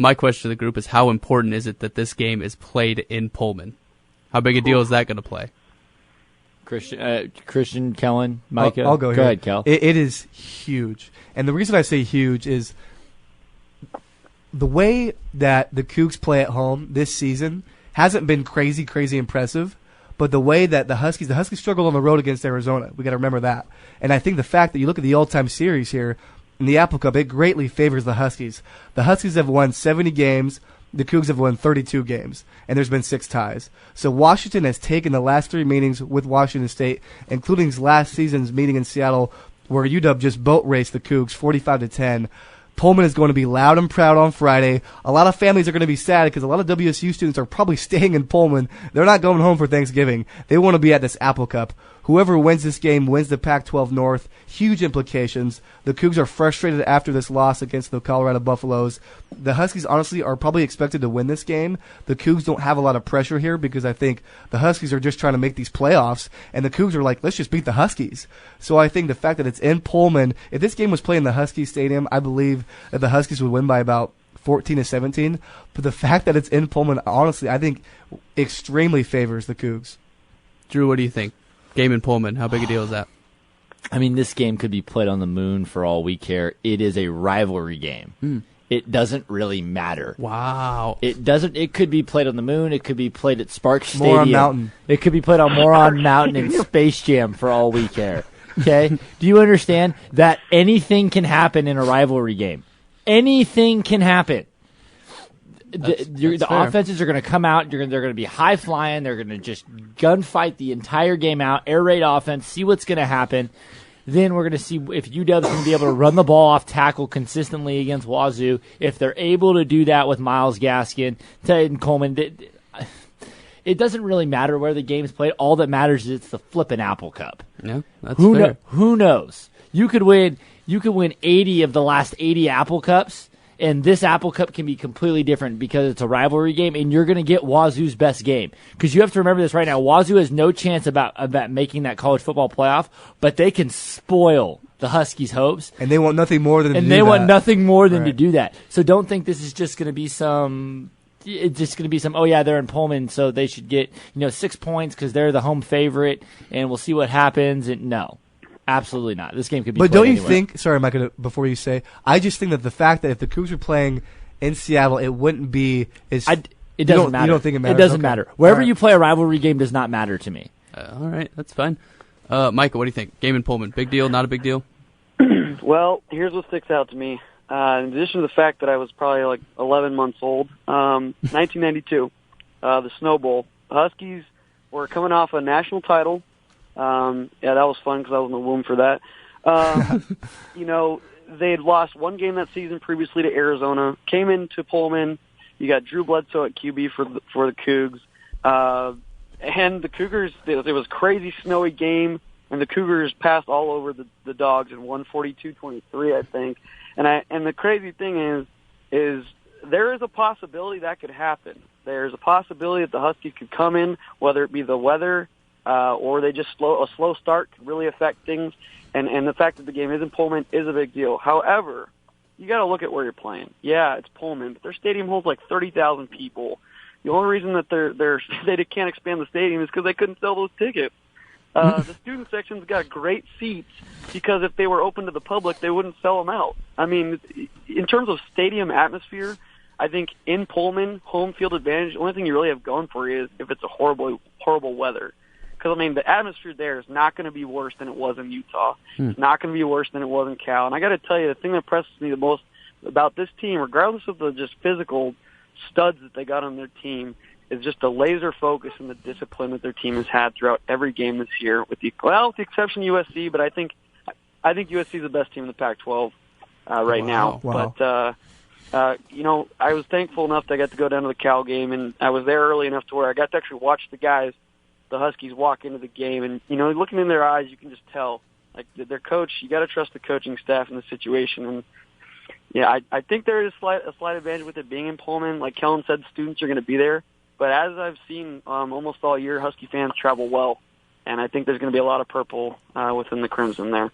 My question to the group is, how important is it that this game is played in Pullman? How big a deal is that going to play? Christian, Kellen, Micah. I'll go here. Go ahead, Kel. It is huge. And the reason I say huge is the way that the Cougs play at home this season hasn't been crazy impressive. But the way that the Huskies struggled on the road against Arizona. We got to remember that. And I think the fact that you look at the all-time series here in the Apple Cup, it greatly favors the Huskies. The Huskies have won 70 games. The Cougs have won 32 games, and there's been 6 ties. So Washington has taken the last 3 meetings with Washington State, including last season's meeting in Seattle, where UW just boat raced the Cougs 45-10. Pullman is going to be loud and proud on Friday. A lot of families are going to be sad because a lot of WSU students are probably staying in Pullman. They're not going home for Thanksgiving. They want to be at this Apple Cup. Whoever wins this game wins the Pac-12 North. Huge implications. The Cougs are frustrated after this loss against the Colorado Buffaloes. The Huskies, honestly, are probably expected to win this game. The Cougs don't have a lot of pressure here because I think the Huskies are just trying to make these playoffs, and the Cougs are like, let's just beat the Huskies. So I think the fact that it's in Pullman, if this game was played in the Huskies Stadium, I believe that the Huskies would win by about 14-17. But the fact that it's in Pullman, honestly, I think extremely favors the Cougs. Drew, what do you think? Game in Pullman, how big a deal is that? I mean, this game could be played on the moon for all we care. It is a rivalry game. It doesn't really matter. Wow. It doesn't. It could be played on the moon. It could be played at Sparks Stadium. Moron Mountain. It could be played on Moron Mountain and Space Jam for all we care. Okay? Do you understand that anything can happen in a rivalry game? Anything can happen. The offenses are going to come out. They're going to be high flying. They're going to just gunfight the entire game out, air raid offense, see what's going to happen. Then we're going to see if UW's going to be able to run the ball off tackle consistently against Wazoo. If they're able to do that with Myles Gaskin, Ted Coleman, it doesn't really matter where the game's played. All that matters is it's the flippin' Apple Cup. Yeah, that's fair. Who knows? You could win 80 of the last 80 Apple Cups. And this Apple Cup can be completely different because it's a rivalry game, and you're going to get Wazoo's best game. Because you have to remember this right now. Wazoo has no chance about making that college football playoff, but they can spoil the Huskies' hopes. And they want nothing more than to do that. So don't think this is just going to be some – it's just going to be some, oh, yeah, they're in Pullman, so they should get 6 points because they're the home favorite, and we'll see what happens. And no. Absolutely not. This game could be played don't you anywhere. think, sorry, Micah, before you say, I just think that the fact that if the Cougs were playing in Seattle, it wouldn't be as... It doesn't matter. You don't think it matters? It doesn't matter. Wherever you play a rivalry game does not matter to me. All right, that's fine. Micah, what do you think? Game in Pullman, big deal, not a big deal? Well, here's what sticks out to me. In addition to the fact that I was probably like 11 months old, 1992, the Snow Bowl, the Huskies were coming off a national title. Yeah, that was fun because I was in the womb for that. They had lost one game that season previously to Arizona, came into Pullman. You got Drew Bledsoe at QB for the Cougs. And the Cougars, it was a crazy snowy game, and the Cougars passed all over the Dogs and won 42-23, I think. And the crazy thing is there is a possibility that could happen. There's a possibility that the Huskies could come in, whether it be the weather, or they just a slow start could really affect things, and the fact that the game is in Pullman is a big deal. However, you got to look at where you're playing. Yeah, it's Pullman, but their stadium holds like 30,000 people. The only reason that they can't expand the stadium is because they couldn't sell those tickets. The student section's got great seats because if they were open to the public, they wouldn't sell them out. I mean, in terms of stadium atmosphere, I think in Pullman, home field advantage, the only thing you really have going for you is if it's a horrible weather. Because, I mean, the atmosphere there is not going to be worse than it was in Utah. It's not going to be worse than it was in Cal. And I got to tell you, the thing that impresses me the most about this team, regardless of the just physical studs that they got on their team, is just the laser focus and the discipline that their team has had throughout every game this year, with the exception of USC. But I think USC is the best team in the Pac-12 right now. Wow. But I was thankful enough that I got to go down to the Cal game, and I was there early enough to where I got to actually watch the Huskies walk into the game, and looking in their eyes, you can just tell, like, their coach. You got to trust the coaching staff in this situation, and yeah, I think there is a slight advantage with it being in Pullman. Like Kellen said, students are going to be there, but as I've seen almost all year, Husky fans travel well, and I think there's going to be a lot of purple within the Crimson there.